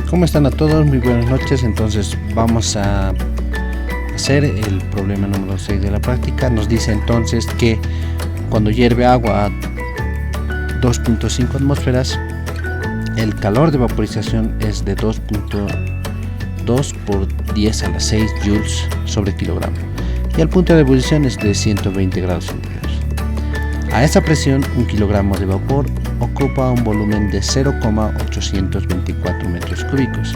¿Cómo están a todos? Muy buenas noches. Entonces vamos a hacer el problema número 6 de la práctica. Nos dice entonces que cuando hierve agua a 2.5 atmósferas, el calor de vaporización es de 2.2 por 10 a la 6 joules sobre kilogramo y el punto de ebullición es de 120 grados centígrados. A esa presión, un kilogramo de vapor ocupa un volumen de 0,824 metros cúbicos,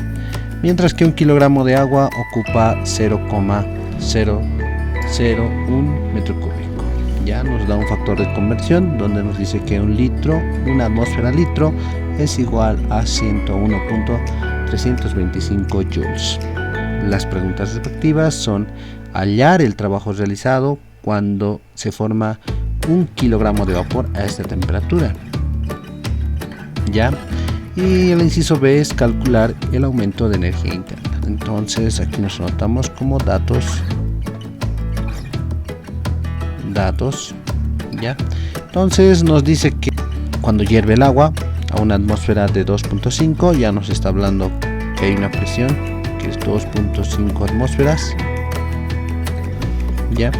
mientras que un kilogramo de agua ocupa 0,001 metro cúbico. Ya nos da un factor de conversión donde nos dice que una atmósfera litro es igual a 101.325 joules. Las preguntas respectivas son: hallar el trabajo realizado cuando se forma un kilogramo de vapor a esta temperatura. Ya, y el inciso B es calcular el aumento de energía interna. Entonces aquí nos anotamos como datos, ya. Entonces nos dice que cuando hierve el agua a una atmósfera de 2.5, ya nos está hablando que hay una presión que es 2.5 atmósferas, ya.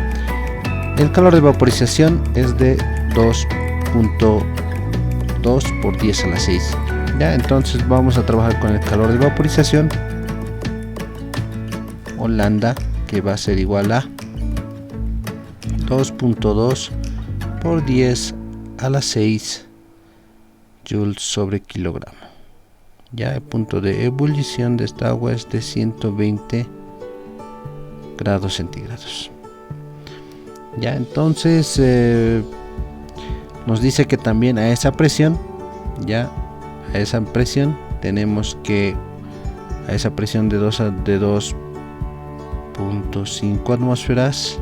El calor de vaporización es de 2.2 por 10 a la 6. Ya, entonces vamos a trabajar con el calor de vaporización o lambda, que va a ser igual a 2.2 por 10 a la 6 joules sobre kilogramo. Ya, el punto de ebullición de esta agua es de 120 grados centígrados. Ya, entonces nos dice que también a esa presión, tenemos que a esa presión de 2.5 atmósferas,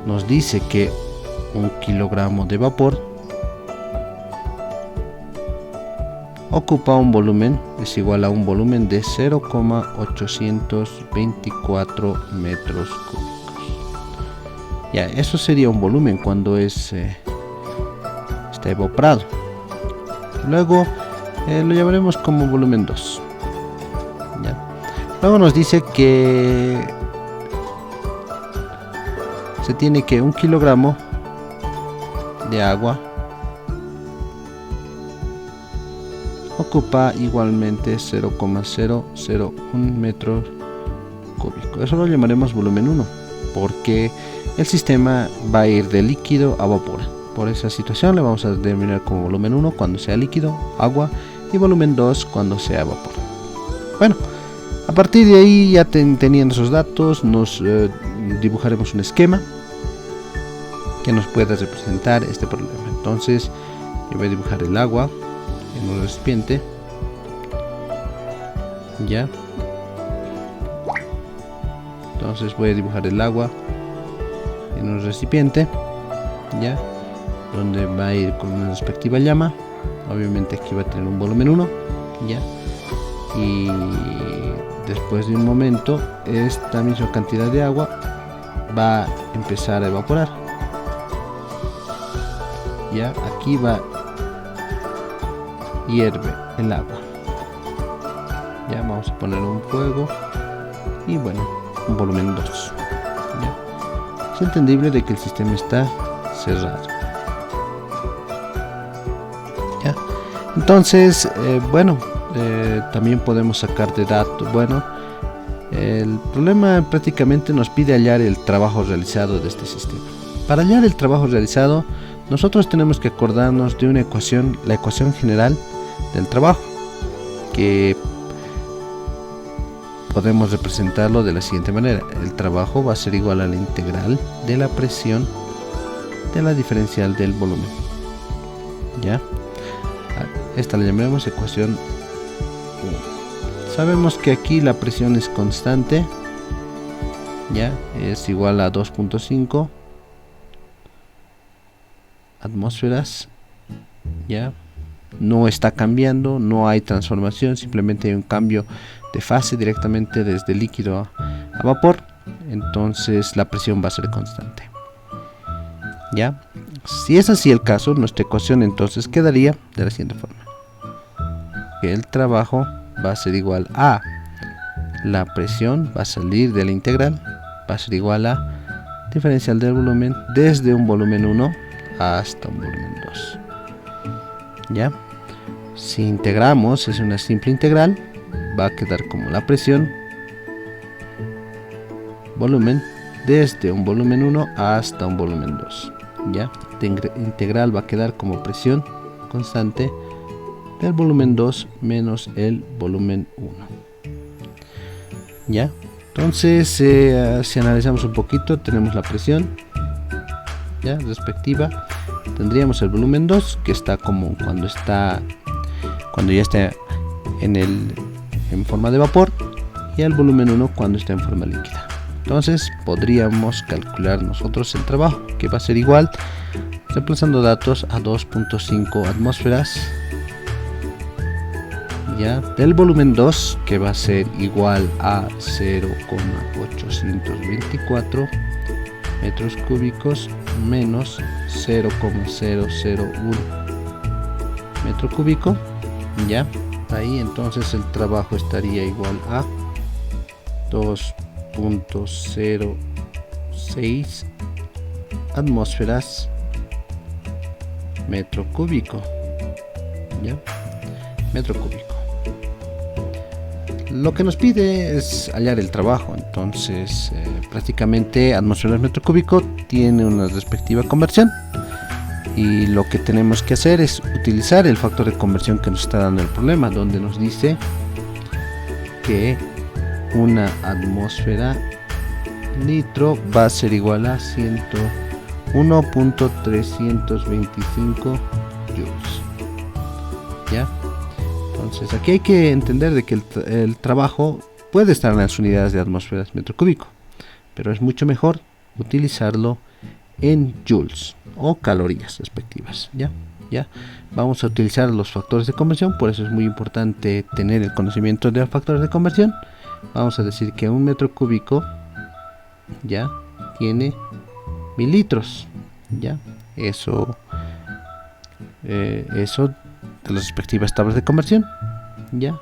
nos dice que un kilogramo de vapor ocupa un volumen, es igual a un volumen de 0,824 metros cúbicos. Ya, eso sería un volumen cuando está evaporado. Luego lo llamaremos como volumen 2. Ya. Luego nos dice que se tiene que un kilogramo de agua ocupa igualmente 0,001 metros cúbicos. Eso lo llamaremos volumen 1 porque el sistema va a ir de líquido a vapor. Por esa situación le vamos a denominar como volumen 1 cuando sea líquido, agua, y volumen 2 cuando sea vapor. Bueno, a partir de ahí, ya teniendo esos datos, nos dibujaremos un esquema que nos pueda representar este problema. Entonces yo voy a dibujar el agua en un recipiente, ya. Entonces voy a dibujar el agua en un recipiente, ya, donde va a ir con una respectiva llama. Obviamente aquí va a tener un volumen 1, ya, y después de un momento esta misma cantidad de agua va a empezar a evaporar. Ya, aquí hierve el agua. Ya, vamos a poner un fuego y bueno, un volumen 2. Ya. Es entendible de que el sistema está cerrado. Ya. Entonces, también podemos sacar de datos. Bueno, el problema prácticamente nos pide hallar el trabajo realizado de este sistema. Para hallar el trabajo realizado, nosotros tenemos que acordarnos de una ecuación, la ecuación general del trabajo, que podemos representarlo de la siguiente manera: el trabajo va a ser igual a la integral de la presión de la diferencial del volumen. Ya, esta la llamaremos ecuación 1. Sabemos que aquí la presión es constante, ya, es igual a 2.5 atmósferas, ya, no está cambiando, no hay transformación, simplemente hay un cambio de fase directamente desde líquido a vapor. Entonces la presión va a ser constante, ya. Si es así el caso, nuestra ecuación entonces quedaría de la siguiente forma: que el trabajo va a ser igual a la presión, va a salir de la integral, va a ser igual a diferencial del volumen desde un volumen 1 hasta un volumen 2. ¿Ya? Si integramos, es una simple integral, va a quedar como la presión, volumen, desde un volumen 1 hasta un volumen 2. ¿Ya? Integral va a quedar como presión constante del volumen 2 menos el volumen 1. ¿Ya? Entonces, si analizamos un poquito, tenemos la presión, ¿ya?, respectiva. Tendríamos el volumen 2, que está como cuando ya está en forma de vapor, y el volumen 1 cuando está en forma líquida. Entonces podríamos calcular nosotros el trabajo, que va a ser igual, reemplazando datos, a 2.5 atmósferas, ya, del volumen 2, que va a ser igual a 0,824 metros cúbicos menos 0,001 metro cúbico. Ya, ahí entonces el trabajo estaría igual a 2.06 atmósferas metro cúbico. Ya, metro cúbico. Lo que nos pide es hallar el trabajo, entonces prácticamente atmósferas metro cúbico tiene una respectiva conversión, y lo que tenemos que hacer es utilizar el factor de conversión que nos está dando el problema, donde nos dice que una atmósfera litro va a ser igual a 101.325 joules. ¿Ya? Entonces aquí hay que entender de que el trabajo puede estar en las unidades de atmósferas metro cúbico, pero es mucho mejor utilizarlo en joules o calorías respectivas. ¿Ya? Vamos a utilizar los factores de conversión, por eso es muy importante tener el conocimiento de los factores de conversión. Vamos a decir que un metro cúbico ya tiene 1000 litros. ¿Ya? Eso de las respectivas tablas de conversión. ¿Ya?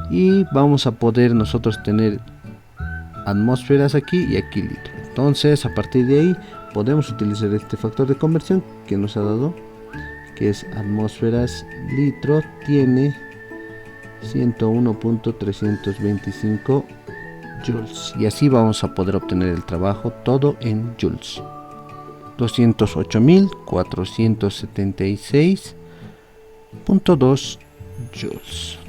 Y vamos a poder nosotros tener atmósferas aquí y aquí litros. Entonces, a partir de ahí podemos utilizar este factor de conversión que nos ha dado, que es atmósferas litro tiene 101.325 joules, y así vamos a poder obtener el trabajo todo en joules. 208.476.2 joules.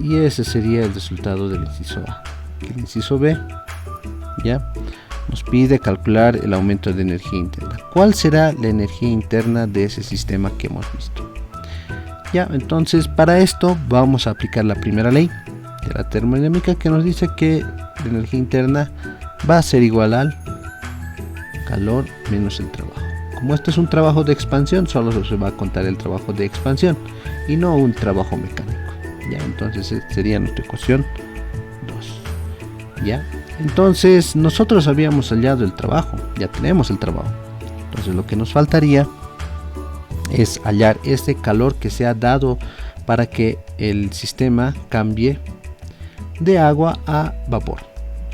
Y ese sería el resultado del inciso A. El inciso B ya nos pide calcular el aumento de energía interna. ¿Cuál será la energía interna de ese sistema que hemos visto? Ya, entonces para esto vamos a aplicar la primera ley de la termodinámica, que nos dice que la energía interna va a ser igual al calor menos el trabajo. Como esto es un trabajo de expansión, solo se va a contar el trabajo de expansión y no un trabajo mecánico. Ya, entonces sería nuestra ecuación 2. Ya, entonces nosotros habíamos hallado el trabajo, ya tenemos el trabajo. Entonces lo que nos faltaría es hallar este calor que se ha dado para que el sistema cambie de agua a vapor.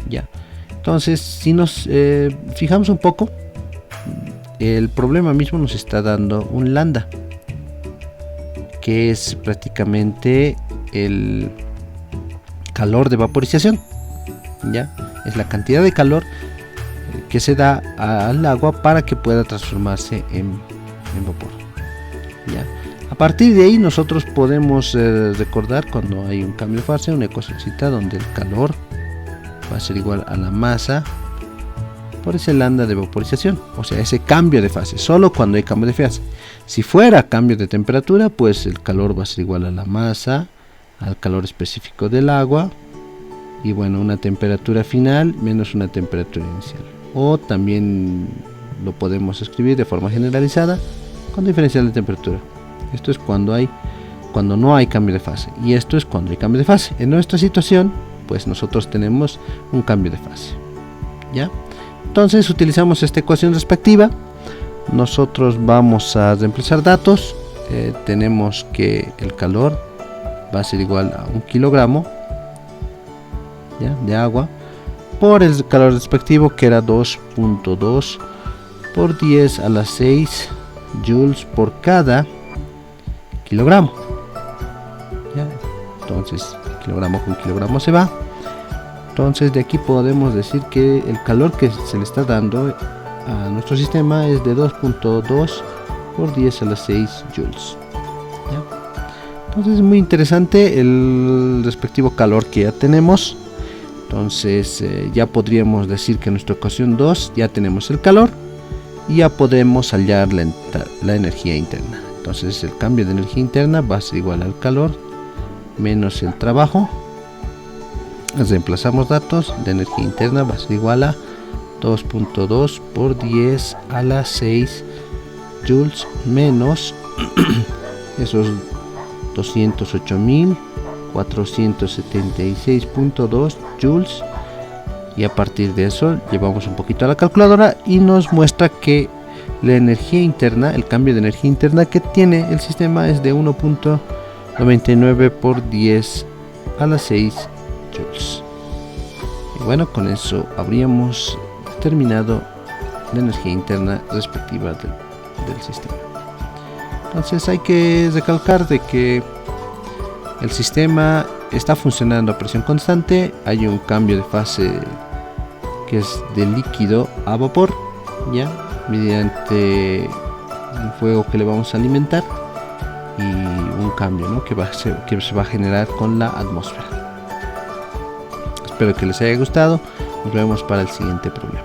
Ya, entonces si nos fijamos un poco, el problema mismo nos está dando un lambda, que es prácticamente el calor de vaporización. Ya, es la cantidad de calor que se da al agua para que pueda transformarse en vapor. Ya, a partir de ahí nosotros podemos recordar cuando hay un cambio de fase, una ecuacióncita donde el calor va a ser igual a la masa por ese lambda de vaporización, o sea, ese cambio de fase, solo cuando hay cambio de fase. Si fuera cambio de temperatura, pues el calor va a ser igual a la masa al calor específico del agua, y bueno, una temperatura final menos una temperatura inicial. O también lo podemos escribir de forma generalizada con diferencial de temperatura. Esto es cuando no hay cambio de fase, y esto es cuando hay cambio de fase. En nuestra situación, pues nosotros tenemos un cambio de fase. ¿Ya? Entonces utilizamos esta ecuación respectiva. Nosotros vamos a reemplazar datos tenemos que el calor va a ser igual a 1 kilogramo, ¿ya?, de agua por el calor respectivo, que era 2.2 por 10 a la 6 joules por cada kilogramo, ¿ya? Entonces kilogramo con kilogramo se va. Entonces de aquí podemos decir que el calor que se le está dando a nuestro sistema es de 2.2 por 10 a la 6 joules, ¿ya? Entonces es muy interesante el respectivo calor que ya tenemos. Entonces ya podríamos decir que en nuestra ecuación 2 ya tenemos el calor y ya podemos hallar la energía interna. Entonces el cambio de energía interna va a ser igual al calor menos el trabajo. Reemplazamos datos de energía interna, va a ser igual a 2.2 por 10 a la 6 joules menos esos 208.476.2 joules, y a partir de eso llevamos un poquito a la calculadora y nos muestra que la energía interna, el cambio de energía interna que tiene el sistema es de 1.99 por 10 a la 6 joules. Y bueno, con eso habríamos determinado la energía interna respectiva del sistema. Entonces hay que recalcar de que el sistema está funcionando a presión constante, hay un cambio de fase que es de líquido a vapor, ya mediante el fuego que le vamos a alimentar, y un cambio, ¿no?, que se va a generar con la atmósfera. Espero que les haya gustado. Nos vemos para el siguiente problema.